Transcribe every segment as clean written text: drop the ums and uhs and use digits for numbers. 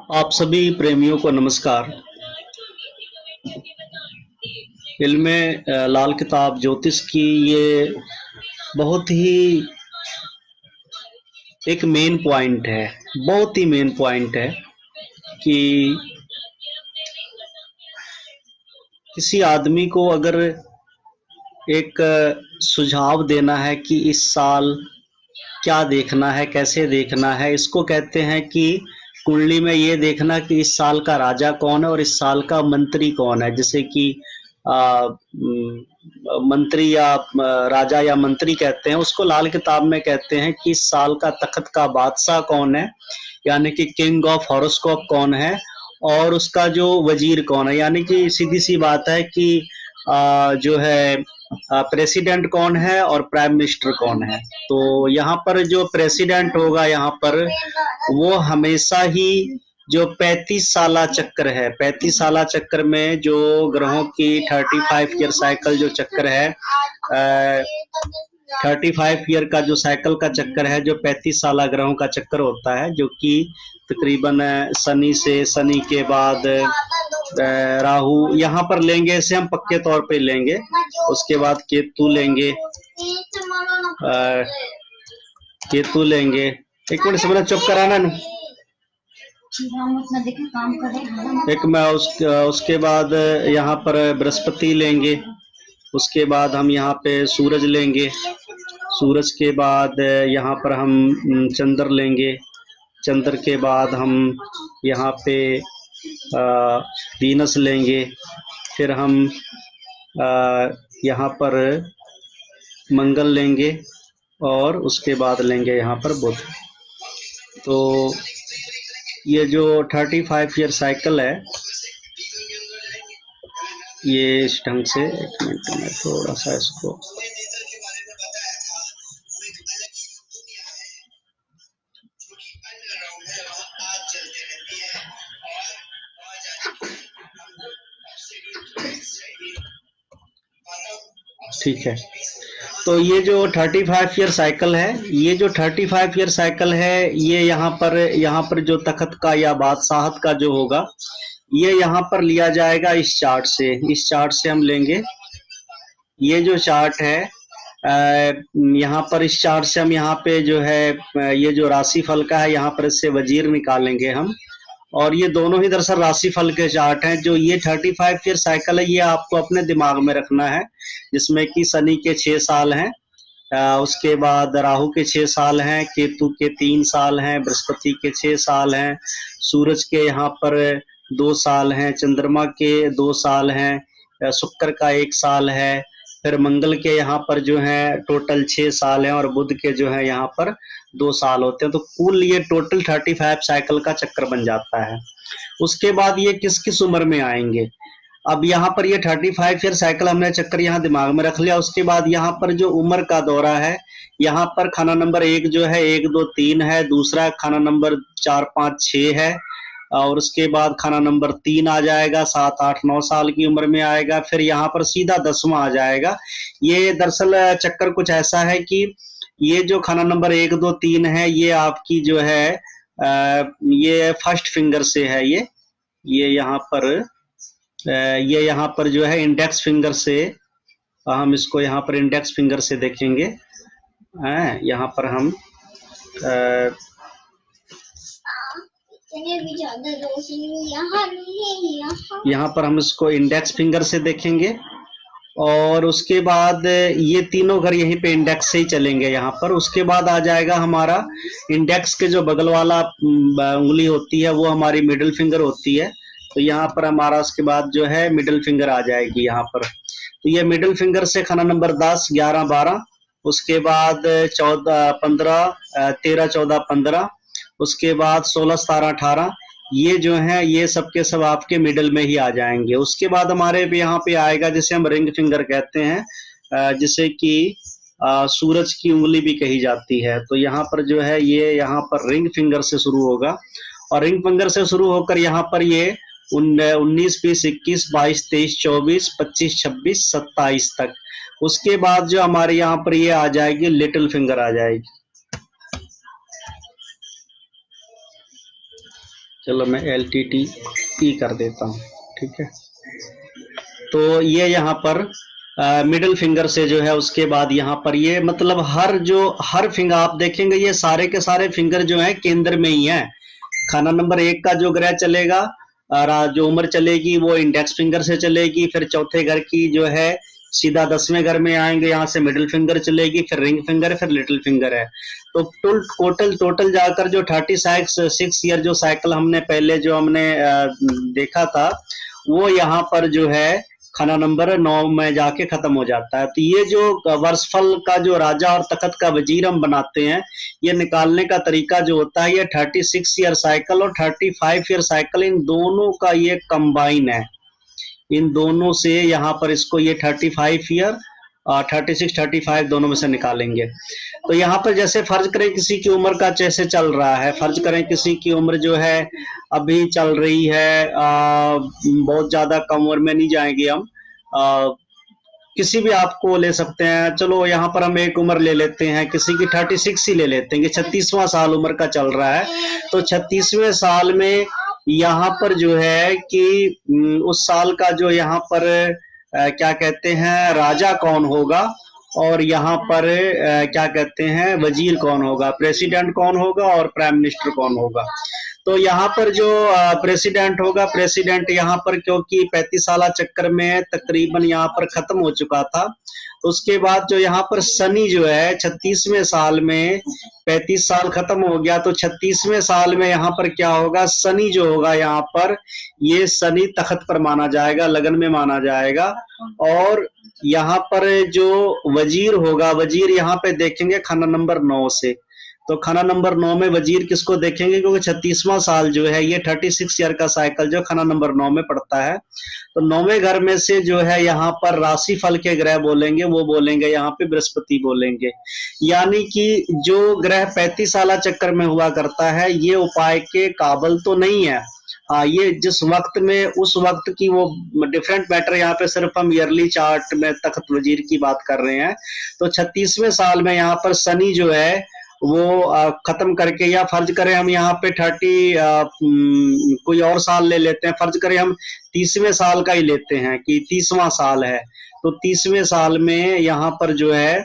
आप सभी प्रेमियों को नमस्कार। इल्म लाल किताब ज्योतिष की ये बहुत ही एक मेन पॉइंट है, बहुत ही मेन पॉइंट है कि किसी आदमी को अगर एक सुझाव देना है कि इस साल क्या देखना है, कैसे देखना है, इसको कहते हैं कि कुंडली में ये देखना कि इस साल का राजा कौन है और इस साल का मंत्री कौन है। जैसे कि मंत्री या राजा या मंत्री कहते हैं, उसको लाल किताब में कहते हैं कि इस साल का तख्त का बादशाह कौन है, यानी कि किंग ऑफ हॉरोस्कोप कौन है, और उसका जो वजीर कौन है। यानी कि सीधी सी बात है कि जो है प्रेसिडेंट कौन है और प्राइम मिनिस्टर कौन है। तो यहाँ पर जो प्रेसिडेंट होगा, यहाँ पर वो हमेशा ही जो 35 साला चक्कर है, 35 साला चक्कर में जो ग्रहों की 35 ईयर साइकिल जो चक्कर है, 35 ईयर का जो साइकिल का चक्कर है, जो 35 साला ग्रहों का चक्कर होता है, जो कि तकरीबन शनि के बाद राहु यहाँ पर लेंगे, इसे हम पक्के तौर पे लेंगे। उसके बाद केतु लेंगे, केतु लेंगे। एक मिनट से मेरा चुप कराना ना। एक मैं उसके बाद यहाँ पर बृहस्पति लेंगे। उसके बाद हम यहाँ पे सूरज लेंगे। सूरज के बाद यहाँ पर हम चंद्र लेंगे। चंद्र के बाद हम यहाँ पे वीनस लेंगे। फिर हम यहाँ पर मंगल लेंगे और उसके बाद लेंगे यहाँ पर बुध। तो ये जो 35 ईयर साइकिल है, ये इस ढंग से, एक मिनट में थोड़ा सा इसको, ठीक है। तो ये जो 35 ईयर साइकिल है, ये जो 35 ईयर साइकिल है, ये यहाँ पर जो तख्त का या बादशाहत का जो होगा, ये यहाँ पर लिया जाएगा इस चार्ट से। इस चार्ट से हम लेंगे। ये जो चार्ट है, यहाँ पर इस चार्ट से हम यहाँ पे जो है ये जो राशि फल का है, यहाँ पर इससे वजीर निकालेंगे हम। और ये दोनों ही दरअसल राशि फल के चार्ट हैं। जो ये 35 ईयर साइकिल है, ये आपको अपने दिमाग में रखना है, जिसमें कि शनि के 6 साल हैं, उसके बाद राहु के 6 साल हैं, केतु के 3 साल हैं, बृहस्पति के 6 साल हैं, सूरज के यहाँ पर 2 साल हैं, चंद्रमा के 2 साल हैं, शुक्र का 1 साल है, फिर मंगल के यहाँ पर जो है टोटल 6 साल हैं, और बुध के जो है यहाँ पर 2 साल होते हैं। तो कुल ये टोटल 35 साइकिल का चक्कर बन जाता है। उसके बाद ये किस किस उम्र में आएंगे। अब यहाँ पर ये 35 ईयर साइकिल हमने चक्कर यहाँ दिमाग में रख लिया। उसके बाद यहाँ पर जो उम्र का दौरा है, यहाँ पर खाना नंबर 1 जो है 1, 2, 3 है, दूसरा खाना नंबर 4, 5, 6 है, और उसके बाद खाना नंबर 3 आ जाएगा, 7, 8, 9 साल की उम्र में आएगा। फिर यहाँ पर सीधा 10वां आ जाएगा। ये दरअसल चक्कर कुछ ऐसा है कि ये जो खाना नंबर 1, 2, 3 है, ये आपकी जो है ये फर्स्ट फिंगर से है। ये यहाँ पर जो है इंडेक्स फिंगर से, हम इसको यहाँ पर इंडेक्स फिंगर से देखेंगे। यहाँ पर हम यहाँ पर हम इसको इंडेक्स फिंगर से देखेंगे, और उसके बाद ये तीनों घर यहीं पे इंडेक्स से ही चलेंगे यहाँ पर। उसके बाद आ जाएगा हमारा इंडेक्स के जो बगल वाला उंगली होती है, वो हमारी मिडिल फिंगर होती है। तो यहाँ पर हमारा उसके बाद जो है मिडिल फिंगर आ जाएगी यहाँ पर। तो ये मिडिल फिंगर से खाना नंबर 10, 11, 12, उसके बाद 14, 15, 13, 14, 15, उसके बाद 16, 17, 18, ये जो है ये सबके सब आपके मिडल में ही आ जाएंगे। उसके बाद हमारे यहाँ पे आएगा जिसे हम रिंग फिंगर कहते हैं, जिसे कि सूरज की उंगली भी कही जाती है। तो यहाँ पर जो है ये यहाँ पर रिंग फिंगर से शुरू होगा, और रिंग फिंगर से शुरू होकर यहाँ पर ये 19, 20, 21, 22, 23, 24, 25, 26, 27 तक। उसके बाद जो हमारे यहाँ पर ये आ जाएगी लिटिल फिंगर आ जाएगी। चलो मैं LTTE कर देता हूँ, ठीक है। तो ये यहाँ पर मिडिल फिंगर से जो है, उसके बाद यहाँ पर ये मतलब हर फिंगर आप देखेंगे, ये सारे के सारे फिंगर जो है केंद्र में ही है। खाना नंबर 1 का जो ग्रह चलेगा, जो उम्र चलेगी वो इंडेक्स फिंगर से चलेगी। फिर चौथे घर की जो है सीधा 10वें घर में आएंगे, यहाँ से मिडिल फिंगर चलेगी, फिर रिंग फिंगर, फिर लिटिल फिंगर है। तो टोटल जाकर जो 36 ईयर जो साइकिल हमने पहले जो हमने देखा था, वो यहाँ पर जो है खाना नंबर 9 में जाके खत्म हो जाता है। तो ये जो वर्षफल का जो राजा और तखत का वजीर हम बनाते हैं, ये निकालने का तरीका जो होता है, ये 36 ईयर साइकिल और 35 ईयर साइकिल, इन दोनों का ये कंबाइन है। इन दोनों से यहाँ पर इसको ये 35 ईयर 36 35 दोनों में से निकालेंगे। तो यहाँ पर जैसे फर्ज करें किसी की उम्र का जैसे चल रहा है, फर्ज करें किसी की उम्र जो है अभी चल रही है, बहुत ज्यादा कम उम्र में नहीं जाएंगे हम, किसी भी आपको ले सकते हैं। चलो यहाँ पर हम एक उम्र ले लेते हैं, किसी की 36 ही ले लेते हैं कि 36वां साल उम्र का चल रहा है। तो 36वें साल में यहाँ पर जो है कि उस साल का जो यहाँ पर क्या कहते हैं राजा कौन होगा, और यहाँ पर क्या कहते हैं वजीर कौन होगा, प्रेसिडेंट कौन होगा और प्राइम मिनिस्टर कौन होगा। तो यहाँ पर जो प्रेसिडेंट होगा, प्रेसिडेंट यहाँ पर क्योंकि 35 साल चक्कर में तकरीबन यहाँ पर खत्म हो चुका था, तो उसके बाद जो यहाँ पर शनि जो है 36वें साल में, 35 साल खत्म हो गया तो 36वें साल में यहाँ पर क्या होगा, शनि जो होगा यहाँ पर, ये शनि तख्त पर माना जाएगा, लगन में माना जाएगा। और यहाँ पर जो वजीर होगा, वजीर यहाँ पे देखेंगे खाना नंबर 9 से। तो खाना नंबर 9 में वजीर किसको देखेंगे, क्योंकि 36वां साल जो है ये 36 ईयर का साइकिल जो खाना नंबर 9 में पड़ता है। तो 9वें घर में से जो है यहाँ पर राशि फल के ग्रह बोलेंगे, वो बोलेंगे यहाँ पे बृहस्पति बोलेंगे। यानी कि जो ग्रह 35 साल चक्कर में हुआ करता है, ये उपाय के काबिल तो नहीं है। हाँ, ये जिस वक्त में उस वक्त की वो डिफरेंट मैटर, यहाँ पे सिर्फ हम ईयरली चार्ट में तख्त वजीर की बात कर रहे हैं। तो 36वें साल में यहाँ पर शनि जो है वो खत्म करके, या फर्ज करें हम यहाँ पे 30 कोई और साल ले लेते हैं, फर्ज करें हम 30वें साल का ही लेते हैं कि 30वां साल है। तो 30वें साल में यहाँ पर जो है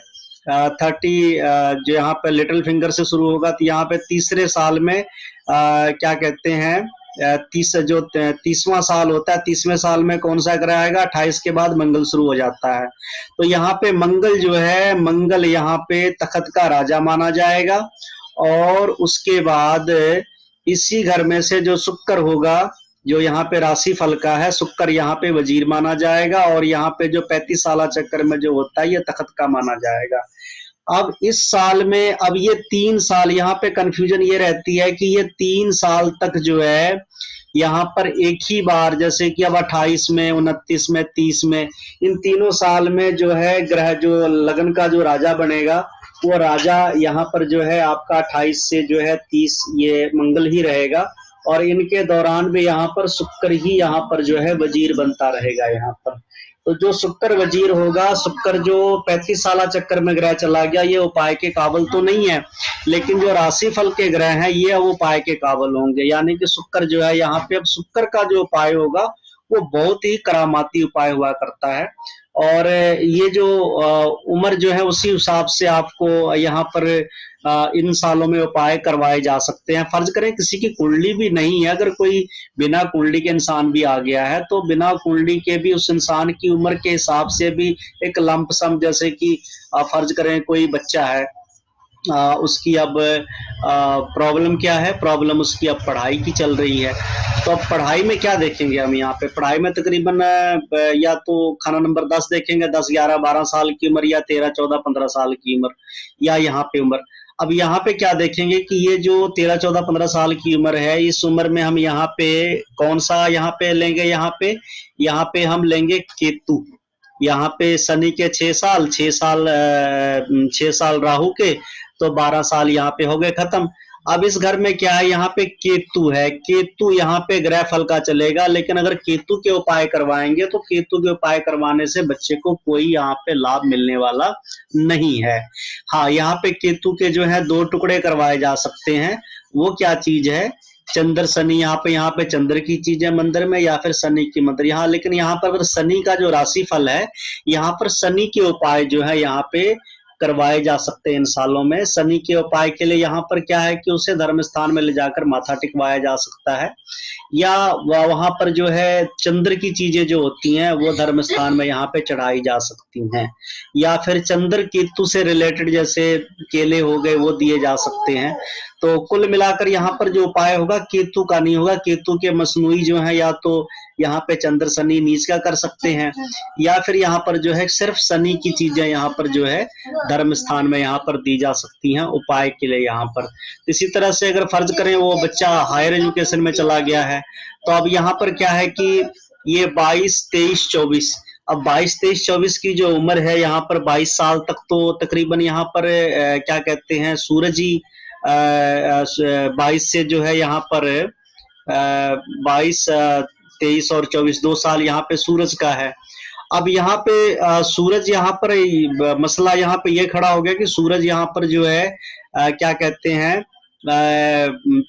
30 जो यहाँ पे लिटिल फिंगर से शुरू होगा, तो यहाँ पे तीसरे साल में क्या कहते हैं 30वां साल होता है, 30वें साल में कौन सा ग्रह आएगा, 28 के बाद मंगल शुरू हो जाता है। तो यहाँ पे मंगल जो है, मंगल यहाँ पे तख्त का राजा माना जाएगा। और उसके बाद इसी घर में से जो शुक्र होगा, जो यहाँ पे राशि फल का है, शुक्र यहाँ पे वजीर माना जाएगा। और यहाँ पे जो 35 साल चक्कर में जो होता है, ये तख्त का माना जाएगा। अब इस साल में, अब ये 3 साल यहाँ पे कंफ्यूजन ये रहती है कि ये 3 साल तक जो है यहाँ पर एक ही बार, जैसे कि अब 28 में, 29 में, 30 में, इन तीनों साल में जो है ग्रह जो लगन का जो राजा बनेगा, वो राजा यहाँ पर जो है आपका 28 से जो है 30 ये मंगल ही रहेगा। और इनके दौरान भी यहाँ पर शुक्र ही यहाँ पर जो है वजीर बनता रहेगा यहाँ पर। तो जो शुक्र वजीर होगा, शुक्र जो 35 साल चक्कर में ग्रह चला गया, ये उपाय के काबिल तो नहीं है, लेकिन जो राशि फल के ग्रह हैं ये अब उपाय के काबिल होंगे। यानी कि शुक्र जो है यहाँ पे, अब शुक्र का जो उपाय होगा वो बहुत ही करामाती उपाय हुआ करता है। और ये जो उम्र जो है उसी हिसाब से आपको यहाँ पर इन सालों में उपाय करवाए जा सकते हैं। फर्ज करें किसी की कुंडली भी नहीं है, अगर कोई बिना कुंडली के इंसान भी आ गया है, तो बिना कुंडली के भी उस इंसान की उम्र के हिसाब से भी एक लंप सम, जैसे कि फर्ज करें कोई बच्चा है, उसकी अब प्रॉब्लम क्या है, प्रॉब्लम उसकी अब पढ़ाई की चल रही है। तो अब पढ़ाई में क्या देखेंगे हम यहाँ पे, पढ़ाई में तकरीबन या तो खाना नंबर 10 देखेंगे, 10 11 12 साल की उम्र, या 13 14 15 साल की उम्र, या यहाँ पे उम्र। अब यहाँ पे क्या देखेंगे कि ये जो 13 14 15 साल की उम्र है, इस उम्र में हम यहाँ पे कौन सा यहाँ पे लेंगे, यहाँ पे हम लेंगे केतु। यहाँ पे शनि के 6 साल, 6 साल राहु के, तो 12 साल यहाँ पे हो गए खत्म। अब इस घर में क्या है, यहाँ पे केतु है, केतु यहाँ पे ग्रह फल का चलेगा। लेकिन अगर केतु के उपाय करवाएंगे तो केतु के उपाय करवाने से बच्चे को कोई यहाँ पे लाभ मिलने वाला नहीं है। हाँ, यहाँ पे केतु के जो है 2 टुकड़े करवाए जा सकते हैं। वो क्या चीज है चंद्र शनि, यहाँ पे चंद्र की चीजें मंदिर में या फिर शनि की मंदिर यहाँ, लेकिन यहाँ पर अगर शनि का जो राशि फल है, यहाँ पर शनि के उपाय जो है यहाँ पे करवाए जा सकते हैं इन सालों में। शनि के उपाय के लिए यहाँ पर क्या है कि उसे धर्म स्थान में ले जाकर माथा टिकवाया जा सकता है, या वहां पर जो है चंद्र की चीजें जो होती हैं वो धर्म स्थान में यहाँ पे चढ़ाई जा सकती हैं, या फिर चंद्र केतु से रिलेटेड जैसे केले हो गए वो दिए जा सकते हैं। तो कुल मिलाकर यहाँ पर जो उपाय होगा केतु का नहीं होगा, केतु के मसनूई जो है या तो यहाँ पे चंद्र शनि नीच का कर सकते हैं, या फिर यहाँ पर जो है सिर्फ शनि की चीजें यहाँ पर जो है धर्म स्थान में यहाँ पर दी जा सकती हैं उपाय के लिए यहाँ पर। इसी तरह से अगर फर्ज करें वो बच्चा हायर एजुकेशन में चला गया है, तो अब यहाँ पर क्या है कि ये 22, 23, 24, अब 22, 23, 24 की जो उम्र है यहाँ पर 22 साल तक तो तकरीबन यहाँ पर क्या कहते हैं सूरज ही 22 से जो है यहाँ पर 22, 23 और 24 2 साल यहाँ पे सूरज का है। अब यहाँ पे सूरज यहाँ पर मसला यहाँ पे ये खड़ा हो गया कि सूरज यहाँ पर जो है क्या कहते हैं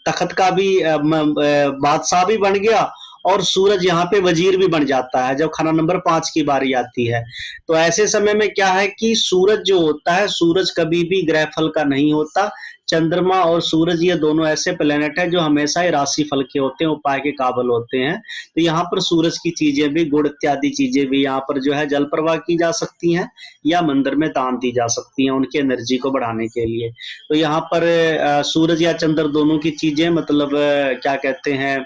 तख्त का भी बादशाह भी बन गया, और सूरज यहाँ पे वजीर भी बन जाता है जब खाना नंबर 5 की बारी आती है। तो ऐसे समय में क्या है कि सूरज जो होता है, सूरज कभी भी ग्रह फल का नहीं होता। चंद्रमा और सूरज ये दोनों ऐसे प्लेनेट है जो हमेशा ही राशि फल के होते हैं, उपाय के काबिल होते हैं। तो यहाँ पर सूरज की चीजें भी, गुड़ इत्यादि चीजें भी यहाँ पर जो है जल प्रवाह की जा सकती हैं या मंदिर में दान दी जा सकती हैं उनकी एनर्जी को बढ़ाने के लिए। तो यहाँ पर सूरज या चंद्र दोनों की चीजें मतलब क्या कहते हैं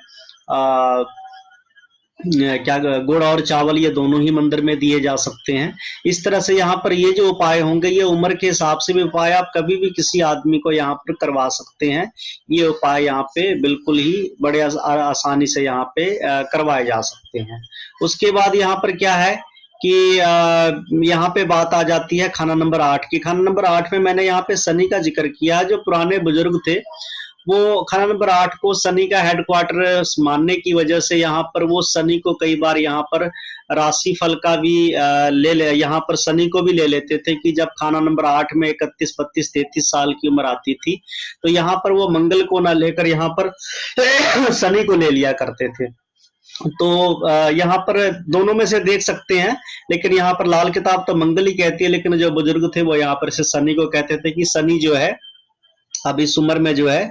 क्या गुड़ और चावल ये दोनों ही मंदिर में दिए जा सकते हैं। इस तरह से यहाँ पर ये जो उपाय होंगे ये उम्र के हिसाब से भी उपाय आप कभी भी किसी आदमी को यहाँ पर करवा सकते हैं। ये उपाय यहाँ पे बिल्कुल ही बड़े आसानी से यहाँ पे करवाए जा सकते हैं। उसके बाद यहाँ पर क्या है कि यहाँ पे बात आ जाती है खाना नंबर 8 की। खाना नंबर 8 में मैंने यहाँ पे शनि का जिक्र किया। जो पुराने बुजुर्ग थे वो खाना नंबर 8 को शनि का हेडक्वार्टर मानने की वजह से यहाँ पर वो शनि को कई बार यहाँ पर राशि फल का भी यहाँ पर शनि को भी ले लेते थे कि जब खाना नंबर 8 में 31, 32, 33 साल की उम्र आती थी तो यहाँ पर वो मंगल को ना लेकर यहाँ पर शनि को ले लिया करते थे। तो यहाँ पर दोनों में से देख सकते हैं, लेकिन यहाँ पर लाल किताब तो मंगल ही कहती है, लेकिन जो बुजुर्ग थे वो यहाँ पर से शनि को कहते थे कि शनि जो है अब इस उम्र में जो है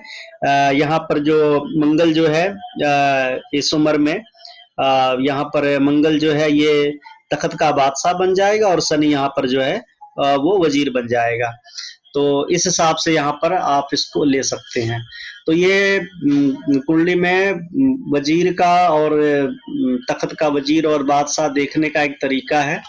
यहाँ पर जो मंगल जो है इस उम्र में यहाँ पर मंगल जो है ये तख्त का बादशाह बन जाएगा और शनि यहाँ पर जो है वो वजीर बन जाएगा। तो इस हिसाब से यहाँ पर आप इसको ले सकते हैं। तो ये कुंडली में वजीर का और तख्त का वजीर और बादशाह देखने का एक तरीका है,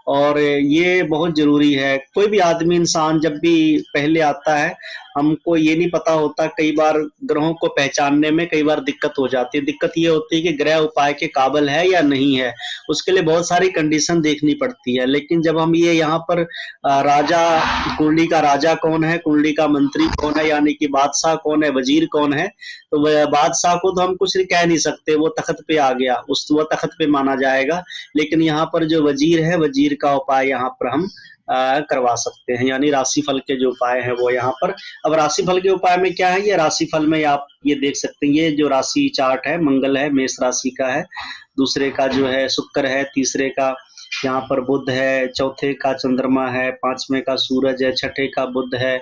और ये बहुत जरूरी है। कोई भी आदमी इंसान जब भी पहले आता है, हमको ये नहीं पता होता, कई बार ग्रहों को पहचानने में कई बार दिक्कत हो जाती है। दिक्कत ये होती है कि ग्रह उपाय के काबिल है या नहीं है, उसके लिए बहुत सारी कंडीशन देखनी पड़ती है। लेकिन जब हम ये यहाँ पर राजा, कुंडली का राजा कौन है, कुंडली का मंत्री कौन है, यानी कि बादशाह कौन है, वजीर कौन है, तो बादशाह को तो हम कुछ कह नहीं सकते, वो तख्त पे आ गया, वो तख्त पे माना जाएगा। लेकिन यहाँ पर जो वजीर है, वजीर का उपाय यहाँ पर हम करवा सकते हैं, यानी राशिफल के जो उपाय हैं वो यहाँ पर। अब राशिफल के उपाय में क्या है, ये राशिफल में आप ये देख सकते हैं, ये जो राशि चार्ट है, मंगल है, मेष राशि का है, दूसरे का जो है शुक्र है, तीसरे का यहाँ पर बुध है, चौथे का चंद्रमा है, पांचवें का सूरज है, छठे का बुध है,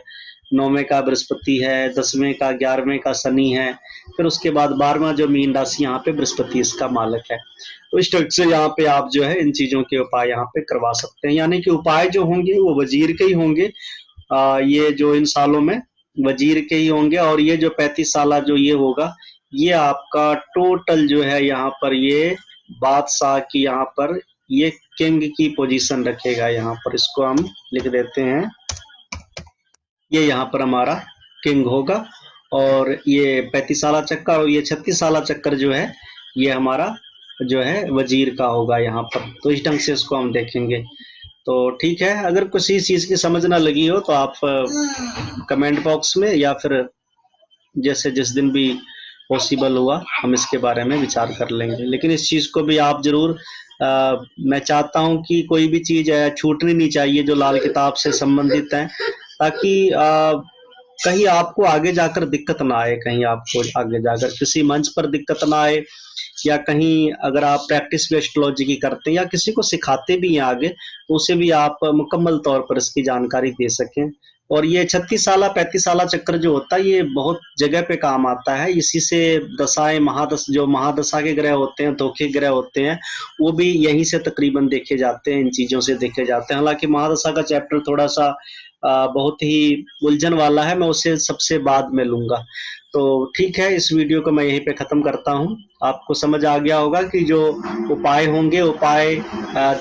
9वें का बृहस्पति है, 10वें का 11वें का शनि है, फिर उसके बाद 12वां जो मीन राशि यहाँ पे बृहस्पति इसका मालक है। तो इस तरह से यहाँ पे आप जो है इन चीजों के उपाय यहाँ पे करवा सकते हैं, यानी कि उपाय जो होंगे वो वजीर के ही होंगे। ये जो इन सालों में वजीर के ही होंगे, और ये जो 35 साल जो ये होगा, ये आपका टोटल जो है यहाँ पर ये बादशाह की यहाँ पर ये किंग की पोजीशन रखेगा। यहाँ पर इसको हम लिख देते हैं, ये यहाँ पर हमारा किंग होगा, और ये 35 साल चक्कर और ये 36 साल चक्कर जो है ये हमारा जो है वजीर का होगा यहाँ पर। तो इस ढंग से इसको हम देखेंगे। तो ठीक है, अगर किसी चीज की समझ ना लगी हो तो आप कमेंट बॉक्स में या फिर जैसे जिस दिन भी पॉसिबल हुआ हम इसके बारे में विचार कर लेंगे। लेकिन इस चीज को भी आप जरूर मैं चाहता हूं कि कोई भी चीज छूटनी नहीं चाहिए जो लाल किताब से संबंधित है, ताकि कहीं आपको आगे जाकर दिक्कत ना आए, कहीं आपको आगे जाकर किसी मंच पर दिक्कत ना आए, या कहीं अगर आप प्रैक्टिस भी एस्ट्रोलॉजी की करते हैं या किसी को सिखाते भी हैं आगे, तो उसे भी आप मुकम्मल तौर पर इसकी जानकारी दे सकें। और ये 36 साला 35 साला चक्कर जो होता है ये बहुत जगह पे काम आता है। इसी से दशाएं जो महादशा के ग्रह होते हैं, धोखे ग्रह होते हैं, वो भी यहीं से तकरीबन देखे जाते हैं, इन चीजों से देखे जाते हैं। हालांकि महादशा का चैप्टर थोड़ा सा बहुत ही उलझन वाला है, मैं उसे सबसे बाद में लूंगा। तो ठीक है, इस वीडियो को मैं यहीं पे ख़त्म करता हूँ। आपको समझ आ गया होगा कि जो उपाय होंगे,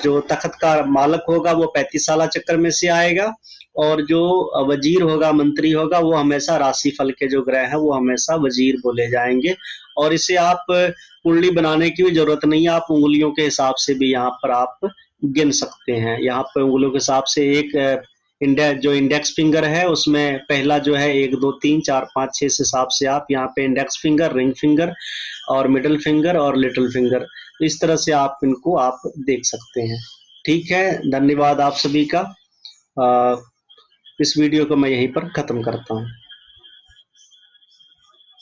जो तख़्त का मालिक होगा वो 35 साला चक्कर में से आएगा, और जो वजीर होगा, मंत्री होगा, वो हमेशा राशिफल के जो ग्रह हैं वो हमेशा वजीर बोले जाएंगे। और इसे आप कुंडली बनाने की भी ज़रूरत नहीं है, आप उँगलियों के हिसाब से भी यहाँ पर आप गिन सकते हैं। यहाँ पर उँगलियों के हिसाब से एक जो इंडेक्स फिंगर है उसमें पहला जो है 1 2 3 4 5 6 इस हिसाब से आप यहाँ पे इंडेक्स फिंगर, रिंग फिंगर और मिडिल फिंगर और लिटिल फिंगर, इस तरह से आप इनको आप देख सकते हैं। ठीक है, धन्यवाद आप सभी का। इस वीडियो को मैं यहीं पर खत्म करता हूँ।